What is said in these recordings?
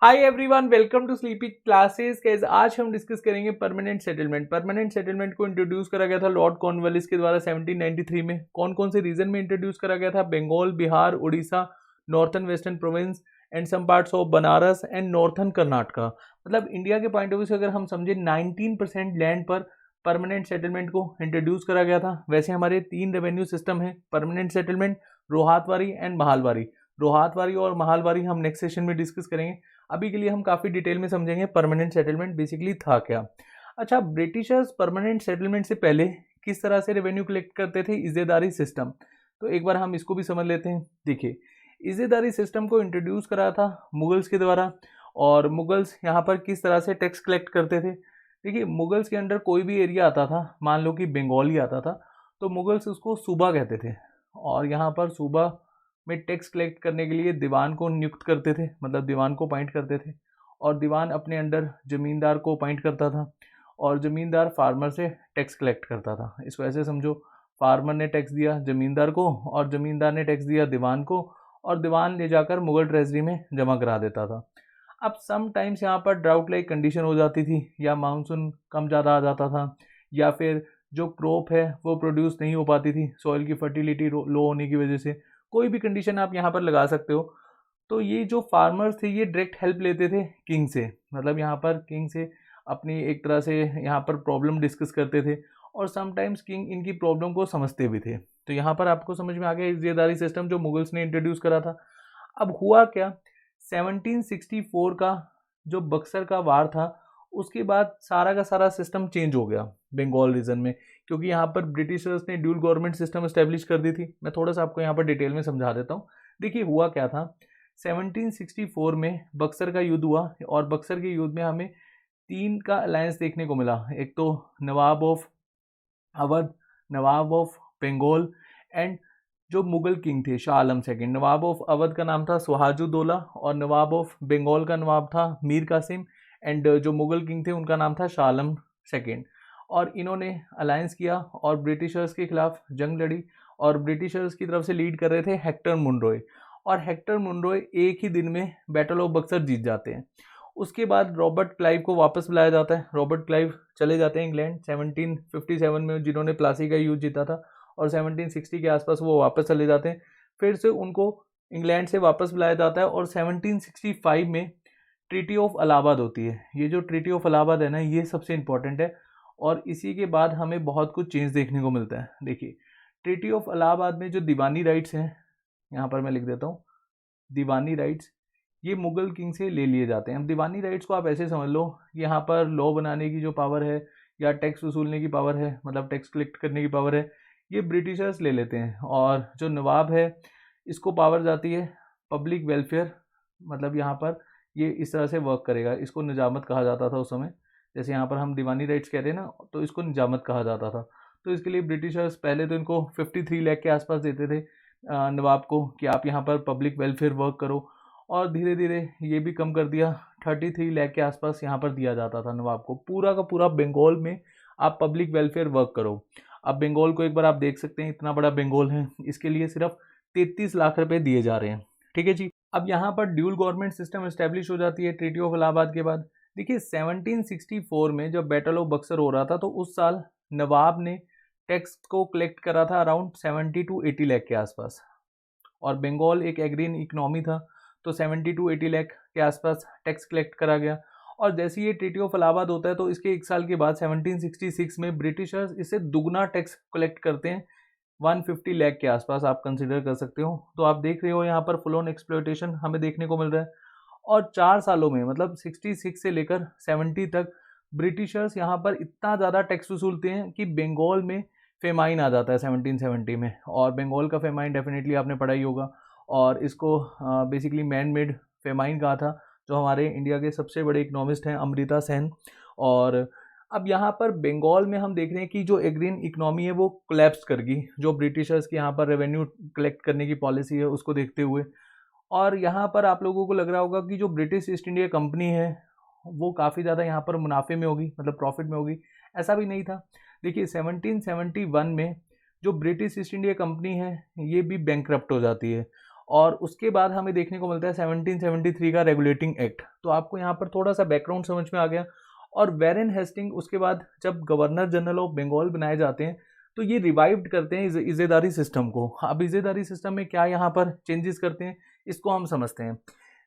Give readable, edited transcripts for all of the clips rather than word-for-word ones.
Hi everyone, welcome to Sleepy Classes. Guys, आज हम discuss करेंगे परमानेंट सेटलमेंट। परमानेंट सेटलमेंट को इंट्रोड्यूस करा गया था लॉर्ड कॉर्नवालिस के द्वारा 1793 में। कौन कौन से रीजन में इंट्रोड्यूस करा गया था? Bengal, Bihar, Orissa, northern western province and some parts of Banaras and northern Karnataka. मतलब इंडिया के पॉइंट ऑफ व्यू से अगर हम समझे 19% लैंड पर परमानेंट सेटलमेंट को इंट्रोड्यूस करा गया था। वैसे हमारे 3 रेवेन्यू सिस्टम है परमानेंट सेटलमेंट, रोहातवारी एंड महालवारी। रोहातवारी और महालवारी हम नेक्स्ट सेशन में डिस्कस करेंगे। अभी के लिए हम काफ़ी डिटेल में समझेंगे परमानेंट सेटलमेंट बेसिकली था क्या। अच्छा, ब्रिटिशर्स परमानेंट सेटलमेंट से पहले किस तरह से रेवेन्यू कलेक्ट करते थे? इज़ेदारी सिस्टम। तो एक बार हम इसको भी समझ लेते हैं। देखिए, इज़ेदारी सिस्टम को इंट्रोड्यूस करा था मुगल्स के द्वारा। और मुगल्स यहाँ पर किस तरह से टैक्स कलेक्ट करते थे? देखिए, मुगल्स के अंडर कोई भी एरिया आता था, मान लो कि बंगाल ही आता था, तो मुगल्स उसको सूबा कहते थे। और यहाँ पर सूबा में टैक्स कलेक्ट करने के लिए दीवान को नियुक्त करते थे, मतलब दीवान को अपॉइंट करते थे। और दीवान अपने अंडर जमींदार को अपॉइंट करता था और जमींदार फार्मर से टैक्स कलेक्ट करता था। इसको ऐसे समझो, फार्मर ने टैक्स दिया जमींदार को और जमींदार ने टैक्स दिया दीवान को, और दीवान ले जाकर मुगल ट्रेजरी में जमा करा देता था। अब सम टाइम्स यहाँ पर ड्राउट लाइक कंडीशन हो जाती थी, या मानसून कम ज़्यादा आ जाता था, या फिर जो क्रॉप है वो प्रोड्यूस नहीं हो पाती थी सॉइल की फर्टिलिटी लो होने की वजह से। कोई भी कंडीशन आप यहाँ पर लगा सकते हो। तो ये जो फार्मर्स थे ये डायरेक्ट हेल्प लेते थे किंग से, मतलब यहाँ पर किंग से अपनी एक तरह से यहाँ पर प्रॉब्लम डिस्कस करते थे, और समटाइम्स किंग इनकी प्रॉब्लम को समझते भी थे। तो यहाँ पर आपको समझ में आ गया इज़्ज़ेदारी सिस्टम जो मुगल्स ने इंट्रोड्यूस करा था। अब हुआ क्या, 1764 का जो बक्सर का वार था उसके बाद सारा का सारा सिस्टम चेंज हो गया बंगाल रीजन में, क्योंकि यहाँ पर ब्रिटिशर्स ने ड्यूल गवर्नमेंट सिस्टम एस्टेब्लिश कर दी थी। मैं थोड़ा सा आपको यहाँ पर डिटेल में समझा देता हूँ। देखिए, हुआ क्या था, 1764 में बक्सर का युद्ध हुआ, और बक्सर के युद्ध में हमें 3 का अलायंस देखने को मिला। एक तो nawab of Awadh, nawab of Bengal and जो मुगल किंग थे शाह आलम सेकेंड। नवाब ऑफ अवध का नाम था सुहाजुद्दौला, और नवाब ऑफ बंगाल का नवाब था मीर कासिम, एंड जो मुगल किंग थे उनका नाम था शाह आलम सेकेंड। और इन्होंने अलायंस किया और ब्रिटिशर्स के खिलाफ जंग लड़ी, और ब्रिटिशर्स की तरफ से लीड कर रहे थे हेक्टर मुनरॉय। और हेक्टर मुनरॉय एक ही दिन में बैटल ऑफ बक्सर जीत जाते हैं। उसके बाद रॉबर्ट क्लाइव को वापस बुलाया जाता है। रॉबर्ट क्लाइव चले जाते हैं इंग्लैंड 1757 में, जिन्होंने प्लासी का युद्ध जीता था, और 1760 के आसपास वो वापस चले जाते हैं। फिर से उनको इंग्लैंड से वापस बुलाया जाता है, और 1765 में ट्रीटी ऑफ इलाहाबाद होती है। ये जो ट्रीटी ऑफ इलाहाबाद है ना, ये सबसे इंपॉर्टेंट है, और इसी के बाद हमें बहुत कुछ चेंज देखने को मिलता है। देखिए, ट्रीटी ऑफ इलाहाबाद में जो दीवानी राइट्स हैं, यहाँ पर मैं लिख देता हूँ, दीवानी राइट्स ये मुगल किंग से ले लिए जाते हैं। अब दीवानी राइट्स को आप ऐसे समझ लो, यहाँ पर लॉ बनाने की जो पावर है या टैक्स वसूलने की पावर है, मतलब टैक्स कलेक्ट करने की पावर है, ये ब्रिटिशर्स ले लेते हैं। और जो नवाब है इसको पावर जाती है पब्लिक वेलफेयर, मतलब यहाँ पर ये इस तरह से वर्क करेगा। इसको निजामत कहा जाता था उस समय, जैसे यहाँ पर हम दीवानी राइट्स कहते हैं ना, तो इसको निजामत कहा जाता था। तो इसके लिए ब्रिटिशर्स पहले तो इनको 53 लाख के आसपास देते थे नवाब को, कि आप यहाँ पर पब्लिक वेलफेयर वर्क करो। और धीरे धीरे ये भी कम कर दिया, 33 लाख के आसपास यहाँ पर दिया जाता था नवाब को। पूरा का पूरा बंगाल में आप पब्लिक वेलफेयर वर्क करो। अब बंगाल को एक बार आप देख सकते हैं, इतना बड़ा बंगाल है, इसके लिए सिर्फ 33 लाख रुपए दिए जा रहे हैं। ठीक है जी। अब यहाँ पर ड्यूल गवर्नमेंट सिस्टम एस्टेब्लिश हो जाती है ट्रीटी ऑफ इलाहाबाद के बाद। देखिए, 1764 में जब बैटल ऑफ बक्सर हो रहा था, तो उस साल नवाब ने टैक्स को कलेक्ट करा था अराउंड 70 to 80 लाख के आसपास, और बंगाल एक एग्रीन इकोनॉमी था, तो 70 to 80 लाख के आसपास टैक्स कलेक्ट करा गया। और जैसे ये ट्रीटी ऑफ इलाहाबाद होता है, तो इसके एक साल के बाद 1766 में ब्रिटिशर्स इससे दुगना टैक्स कलेक्ट करते हैं, 150 लाख के आसपास आप कंसिडर कर सकते हो। तो आप देख रहे हो यहाँ पर फुल ऑन एक्सप्लॉयटेशन हमें देखने को मिल रहा है। और 4 सालों में, मतलब 66 से लेकर 70 तक, ब्रिटिशर्स यहाँ पर इतना ज़्यादा टैक्स वसूलते हैं कि बंगाल में फेमाइन आ जाता है 1770 में। और बंगाल का फेमाइन डेफिनेटली आपने पढ़ा ही होगा, और इसको बेसिकली मैन मेड फेमाइन कहा था, जो हमारे इंडिया के सबसे बड़े इकोनॉमिस्ट हैं अमृता सेन। और अब यहाँ पर बंगाल में हम देख रहे हैं कि जो एग्रीन इकोनॉमी है वो कोलैप्स कर गई, जो ब्रिटिशर्स की यहाँ पर रेवेन्यू कलेक्ट करने की पॉलिसी है उसको देखते हुए। और यहाँ पर आप लोगों को लग रहा होगा कि जो ब्रिटिश ईस्ट इंडिया कंपनी है वो काफ़ी ज़्यादा यहाँ पर मुनाफे में होगी, मतलब प्रॉफिट में होगी। ऐसा भी नहीं था। देखिए, 1771 में जो ब्रिटिश ईस्ट इंडिया कंपनी है ये भी बैंकरप्ट हो जाती है, और उसके बाद हमें देखने को मिलता है 1773 का रेगुलेटिंग एक्ट। तो आपको यहाँ पर थोड़ा सा बैकग्राउंड समझ में आ गया। और वैरेन हेस्टिंग उसके बाद जब गवर्नर जनरल ऑफ बंगाल बनाए जाते हैं तो ये रिवाइव्ड करते हैं इज़ेदारी सिस्टम को। अब इज़ेदारी सिस्टम में क्या यहाँ पर चेंजेस करते हैं इसको हम समझते हैं।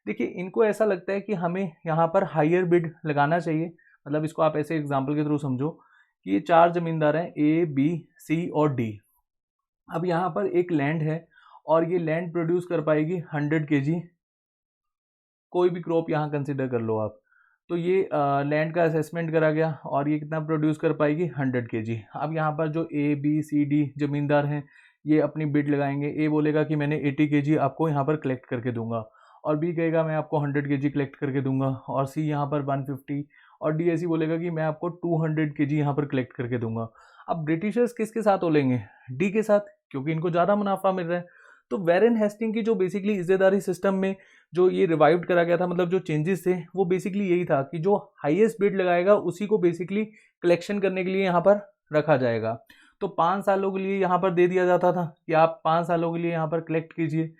देखिए, इनको ऐसा लगता है कि हमें यहाँ पर हायर बिड लगाना चाहिए। मतलब इसको आप ऐसे एग्जाम्पल के थ्रू समझो कि ये 4 जमींदार हैं, ए, बी, सी और डी। अब यहाँ पर एक लैंड है और ये लैंड प्रोड्यूस कर पाएगी 100 kg, कोई भी क्रॉप यहाँ कंसिडर कर लो आप। तो ये लैंड का असेसमेंट करा गया और ये कितना प्रोड्यूस कर पाएगी 100 kg। अब यहाँ पर जो ए, बी, सी, डी जमींदार हैं ये अपनी बिड लगाएंगे। ए बोलेगा कि मैंने 80 kg आपको यहाँ पर कलेक्ट करके दूंगा, और बी कहेगा मैं आपको 100 kg कलेक्ट करके दूंगा, और सी यहाँ पर 150, और डी ऐसी बोलेगा कि मैं आपको 200 kg यहाँ पर कलेक्ट करके दूंगा। अब ब्रिटिशर्स किसके साथ ओलेंगे? डी के साथ, क्योंकि इनको ज़्यादा मुनाफा मिल रहा है। तो वैरेन हेस्टिंग की जो बेसिकली इज़्ज़ेदारी सिस्टम में जो ये रिवाइव्ड करा गया था, मतलब जो चेंजेस थे वो बेसिकली यही था कि जो हाईएस्ट बिड लगाएगा उसी को बेसिकली कलेक्शन करने के लिए यहाँ पर रखा जाएगा। तो 5 सालों के लिए यहाँ पर दे दिया जाता था कि आप 5 सालों के लिए यहाँ पर कलेक्ट कीजिए।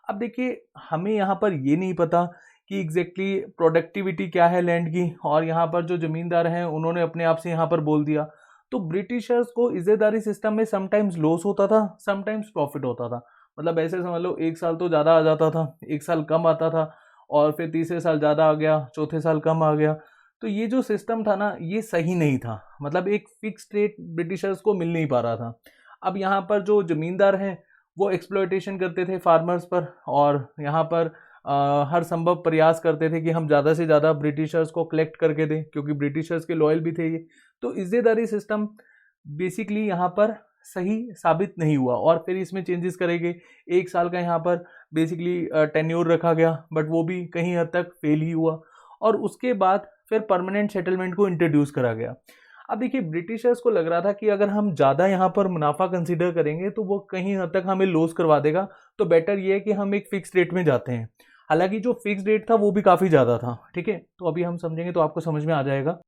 अब देखिए, हमें यहाँ पर ये नहीं पता कि एग्जैक्टली प्रोडक्टिविटी क्या है लैंड की, और यहाँ पर जो जमींदार हैं उन्होंने अपने आप से यहाँ पर बोल दिया। तो ब्रिटिशर्स को इज़्ज़ेदारी सिस्टम में समटाइम्स लॉस होता था, समटाइम्स प्रॉफिट होता था। मतलब ऐसे समझ लो, एक साल तो ज़्यादा आ जाता था, एक साल कम आता था, और फिर तीसरे साल ज़्यादा आ गया, चौथे साल कम आ गया। तो ये जो सिस्टम था ना, ये सही नहीं था। मतलब एक फिक्स रेट ब्रिटिशर्स को मिल नहीं पा रहा था। अब यहाँ पर जो ज़मींदार हैं वो एक्सप्लॉयटेशन करते थे फार्मर्स पर, और यहाँ पर हर संभव प्रयास करते थे कि हम ज़्यादा से ज़्यादा ब्रिटिशर्स को कलेक्ट करके दें, क्योंकि ब्रिटिशर्स के लॉयल भी थे ये। तो इज़्ज़ेदारी सिस्टम बेसिकली यहाँ पर सही साबित नहीं हुआ, और फिर इसमें चेंजेस करेंगे। 1 साल का यहाँ पर बेसिकली टेन्योर रखा गया, बट वो भी कहीं हद तक फेल ही हुआ। और उसके बाद फिर परमानेंट सेटलमेंट को इंट्रोड्यूस करा गया। अब देखिए, ब्रिटिशर्स को लग रहा था कि अगर हम ज़्यादा यहाँ पर मुनाफा कंसीडर करेंगे तो वो कहीं हद तक हमें लॉस करवा देगा, तो बेटर ये है कि हम एक फिक्स रेट में जाते हैं। हालांकि जो फिक्स रेट था वो भी काफ़ी ज़्यादा था। ठीक है, तो अभी हम समझेंगे तो आपको समझ में आ जाएगा।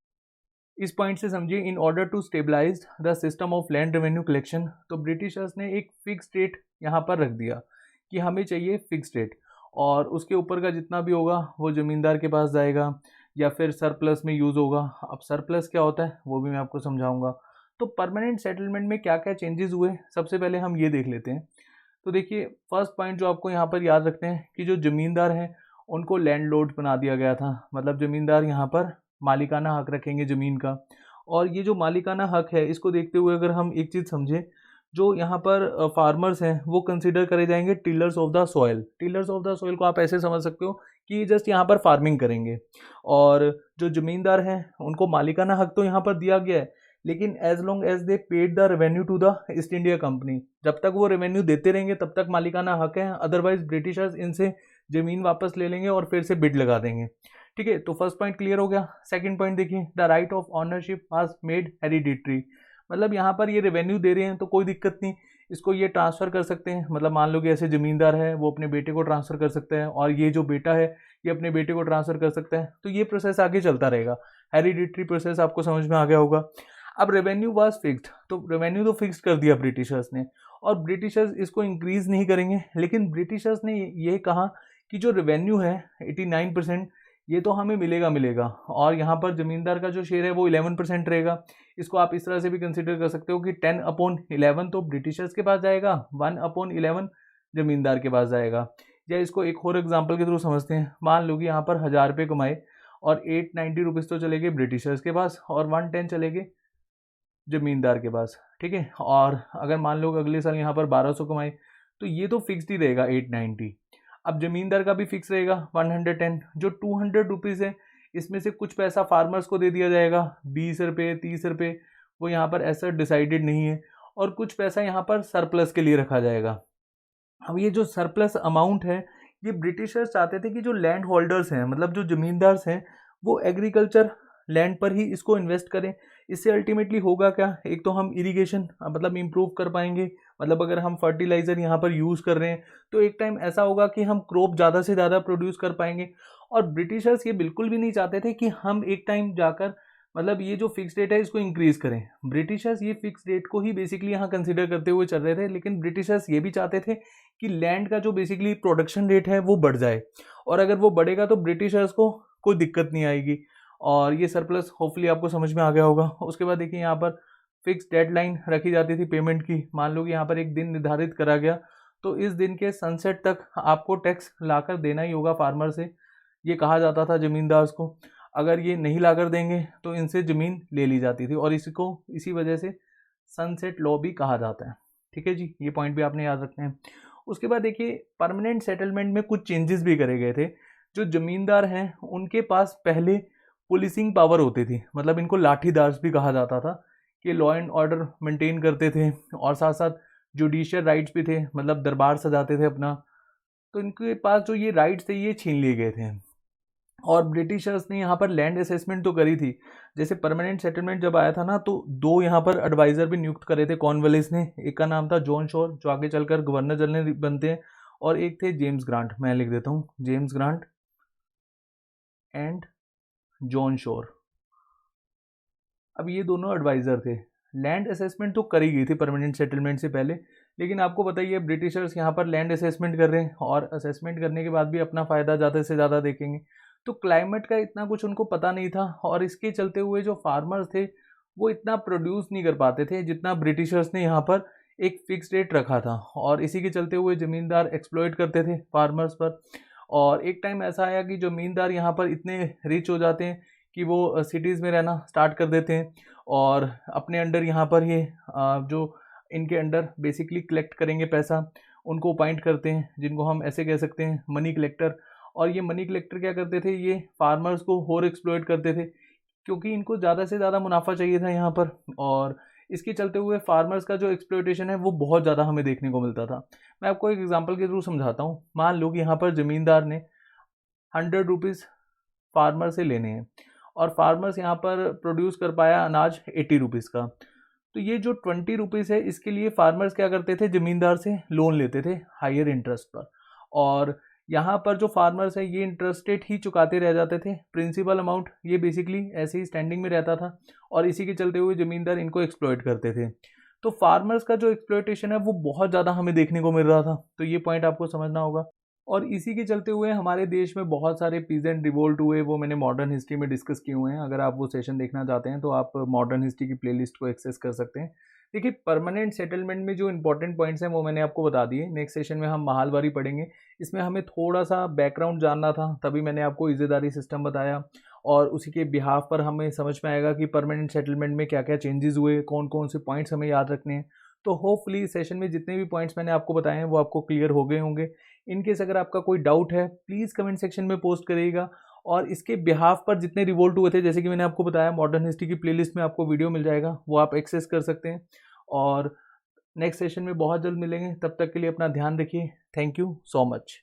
इस पॉइंट से समझिए, in order to stabilize the system of land revenue collection, तो ब्रिटिशर्स ने एक फिक्स रेट यहाँ पर रख दिया कि हमें चाहिए फिक्स रेट, और उसके ऊपर का जितना भी होगा वो ज़मींदार के पास जाएगा या फिर सरप्लस में यूज़ होगा। अब सरप्लस क्या होता है वो भी मैं आपको समझाऊंगा। तो परमानेंट सेटलमेंट में क्या क्या चेंजेस हुए, सबसे पहले हम ये देख लेते हैं। तो देखिए, फर्स्ट पॉइंट जो आपको यहाँ पर याद रखते हैं कि जो ज़मींदार हैं उनको लैंडलॉर्ड बना दिया गया था। मतलब ज़मींदार यहाँ पर मालिकाना हक रखेंगे ज़मीन का। और ये जो मालिकाना हक है, इसको देखते हुए अगर हम एक चीज़ समझें, जो यहाँ पर फार्मर्स हैं वो कंसिडर करे जाएंगे tillers of the soil. Tillers of the soil को आप ऐसे समझ सकते हो कि जस्ट यहाँ पर फार्मिंग करेंगे, और जो ज़मींदार हैं उनको मालिकाना हक तो यहाँ पर दिया गया है, लेकिन as long as they paid the revenue to the East India Company, जब तक वो रेवेन्यू देते रहेंगे तब तक मालिकाना हक है। अदरवाइज ब्रिटिशर्स इनसे ज़मीन वापस ले लेंगे और फिर से बिड लगा देंगे। ठीक है, तो फर्स्ट पॉइंट क्लियर हो गया। सेकंड पॉइंट देखिए, the right of ownership was made hereditary. मतलब यहाँ पर ये रेवेन्यू दे रहे हैं तो कोई दिक्कत नहीं, इसको ये ट्रांसफ़र कर सकते हैं। मतलब मान लो कि ऐसे ज़मींदार है वो अपने बेटे को ट्रांसफ़र कर सकते हैं, और ये जो बेटा है ये अपने बेटे को ट्रांसफ़र कर सकता है। तो ये प्रोसेस आगे चलता रहेगा। हेरिडिटरी प्रोसेस आपको समझ में आ गया होगा। अब रेवेन्यू वाज फिक्स्ड, तो रेवेन्यू तो फिक्स कर दिया ब्रिटिशर्स ने, और ब्रिटिशर्स इसको इंक्रीज़ नहीं करेंगे। लेकिन ब्रिटिशर्स ने ये कहा कि जो रेवेन्यू है 89% ये तो हमें मिलेगा, और यहाँ पर ज़मींदार का जो शेयर है वो 11% रहेगा। इसको आप इस तरह से भी कंसिडर कर सकते हो कि 10/11 तो ब्रिटिशर्स के पास जाएगा, 1/11 ज़मींदार के पास जाएगा। या इसको एक और एग्जांपल के थ्रू समझते हैं। मान लो कि यहाँ पर 1000 रुपये कमाए, और 890 रुपीज़ तो चले गए ब्रिटिशर्स के पास, और 110 चले गए ज़मींदार के पास। ठीक है, और अगर मान लो अगले साल यहाँ पर 1200 कमाए, तो ये तो फिक्स्ड ही रहेगा 890। अब ज़मींदार का भी फिक्स रहेगा 110। जो 200 रुपीज़ है इसमें से कुछ पैसा फार्मर्स को दे दिया जाएगा, 20 रुपये 30 रुपये, वो यहाँ पर ऐसा डिसाइडेड नहीं है, और कुछ पैसा यहाँ पर सरप्लस के लिए रखा जाएगा। अब ये जो सरप्लस अमाउंट है, ये ब्रिटिशर्स चाहते थे कि जो लैंड होल्डर्स हैं, मतलब जो ज़मींदार्स हैं, वो एग्रीकल्चर लैंड पर ही इसको इन्वेस्ट करें। इससे अल्टीमेटली होगा क्या, एक तो हम इरिगेशन मतलब इम्प्रूव कर पाएंगे। मतलब अगर हम फर्टिलाइज़र यहाँ पर यूज़ कर रहे हैं तो एक टाइम ऐसा होगा कि हम क्रॉप ज़्यादा से ज़्यादा प्रोड्यूस कर पाएंगे। और ब्रिटिशर्स ये बिल्कुल भी नहीं चाहते थे कि हम एक टाइम जाकर मतलब ये जो फिक्स रेट है इसको इंक्रीज करें। ब्रिटिशर्स ये फिक्स रेट को ही बेसिकली यहाँ कंसिडर करते हुए चल रहे थे, लेकिन ब्रिटिशर्स ये भी चाहते थे कि लैंड का जो बेसिकली प्रोडक्शन रेट है वो बढ़ जाए, और अगर वो बढ़ेगा तो ब्रिटिशर्स को कोई दिक्कत नहीं आएगी। और ये सरप्लस होपफुली आपको समझ में आ गया होगा। उसके बाद देखिए यहाँ पर फिक्स डेडलाइन रखी जाती थी पेमेंट की। मान लो कि यहाँ पर एक दिन निर्धारित करा गया, तो इस दिन के सनसेट तक आपको टैक्स लाकर देना ही होगा फार्मर से, ये कहा जाता था जमींदार को। अगर ये नहीं लाकर देंगे तो इनसे ज़मीन ले ली जाती थी, और इसी वजह से सनसेट लॉ भी कहा जाता है। ठीक है जी, ये पॉइंट भी आपने याद रखना है। उसके बाद देखिए परमानेंट सेटलमेंट में कुछ चेंजेस भी करे गए थे। जो ज़मींदार हैं उनके पास पहले पुलिसिंग पावर होती थी, मतलब इनको लाठीदार्स भी कहा जाता था, कि लॉ एंड ऑर्डर मेंटेन करते थे, और साथ साथ जुडिशियल राइट्स भी थे, मतलब दरबार सजाते थे अपना। तो इनके पास जो ये राइट्स थे ये छीन लिए गए थे। और ब्रिटिशर्स ने यहाँ पर लैंड असेसमेंट तो करी थी। जैसे परमानेंट सेटलमेंट जब आया था ना, तो 2 यहाँ पर एडवाइज़र भी नियुक्त करे थे कॉर्नवालिस ने। एक का नाम था जॉन शोर, जो आगे चलकर गवर्नर जनरल बनते हैं, और एक थे जेम्स ग्रांट। मैं लिख देता हूँ, James grant and John Shore. अब ये दोनों एडवाइज़र थे। लैंड असेसमेंट तो करी गई थी परमानेंट सेटलमेंट से पहले, लेकिन आपको पता ही है ब्रिटिशर्स यहाँ पर लैंड असेसमेंट कर रहे हैं, और असेसमेंट करने के बाद भी अपना फ़ायदा ज़्यादा से ज़्यादा देखेंगे। तो क्लाइमेट का इतना कुछ उनको पता नहीं था, और इसके चलते हुए जो फार्मर्स थे वो इतना प्रोड्यूस नहीं कर पाते थे जितना ब्रिटिशर्स ने यहाँ पर एक फिक्स रेट रखा था, और इसी के चलते हुए ज़मींदार एक्सप्लॉइट करते थे फार्मर्स पर। और एक टाइम ऐसा आया कि ज़मींदार यहाँ पर इतने रिच हो जाते हैं कि वो सिटीज़ में रहना स्टार्ट कर देते हैं, और अपने अंडर यहाँ पर ये जो इनके अंडर बेसिकली कलेक्ट करेंगे पैसा, उनको अपॉइंट करते हैं, जिनको हम ऐसे कह सकते हैं मनी कलेक्टर। और ये मनी कलेक्टर क्या करते थे, ये फार्मर्स को और एक्सप्लॉइट करते थे, क्योंकि इनको ज़्यादा से ज़्यादा मुनाफा चाहिए था यहाँ पर। और इसके चलते हुए फार्मर्स का जो एक्सप्लॉइटेशन है वो बहुत ज़्यादा हमें देखने को मिलता था। मैं आपको एक एग्जांपल के थ्रू समझाता हूँ। मान लो कि यहाँ पर ज़मींदार ने 100 रुपीज़ फार्मर से लेने हैं, और फार्मर्स यहाँ पर प्रोड्यूस कर पाया अनाज 80 रुपीज़ का। तो ये जो 20 रुपीज़ है, इसके लिए फार्मर्स क्या करते थे, ज़मींदार से लोन लेते थे हायर इंटरेस्ट पर। और यहाँ पर जो फार्मर्स है ये इंटरेस्ट रेट ही चुकाते रह जाते थे, प्रिंसिपल अमाउंट ये बेसिकली ऐसे ही स्टैंडिंग में रहता था, और इसी के चलते हुए ज़मींदार इनको एक्सप्लॉइट करते थे। तो फार्मर्स का जो एक्सप्लॉइटेशन है वो बहुत ज़्यादा हमें देखने को मिल रहा था, तो ये पॉइंट आपको समझना होगा। और इसी के चलते हुए हमारे देश में बहुत सारे पीजेंट रिवोल्ट हुए, वो मैंने मॉडर्न हिस्ट्री में डिस्कस किए हुए हैं। अगर आप वो सेशन देखना चाहते हैं तो आप मॉडर्न हिस्ट्री की प्लेलिस्ट को एक्सेस कर सकते हैं। देखिए परमानेंट सेटलमेंट में जो इंपॉर्टेंट पॉइंट्स हैं वो मैंने आपको बता दिए। नेक्स्ट सेशन में हम महालवारी पढ़ेंगे। इसमें हमें थोड़ा सा बैकग्राउंड जानना था, तभी मैंने आपको इज़्ज़ेदारी सिस्टम बताया, और उसी के बिहाफ पर हमें समझ में आएगा कि परमानेंट सेटलमेंट में क्या क्या चेंजेस हुए, कौन कौन से पॉइंट्स हमें याद रखने हैं। तो होपफुली इस सेशन में जितने भी पॉइंट्स मैंने आपको बताए हैं वो आपको क्लियर हो गए होंगे। इन केस अगर आपका कोई डाउट है प्लीज़ कमेंट सेक्शन में पोस्ट करिएगा, और इसके बिहाफ पर जितने रिवोल्ट हुए थे, जैसे कि मैंने आपको बताया, मॉडर्न हिस्ट्री की प्लेलिस्ट में आपको वीडियो मिल जाएगा, वो आप एक्सेस कर सकते हैं। और नेक्स्ट सेशन में बहुत जल्द मिलेंगे, तब तक के लिए अपना ध्यान रखिए। Thank you so much.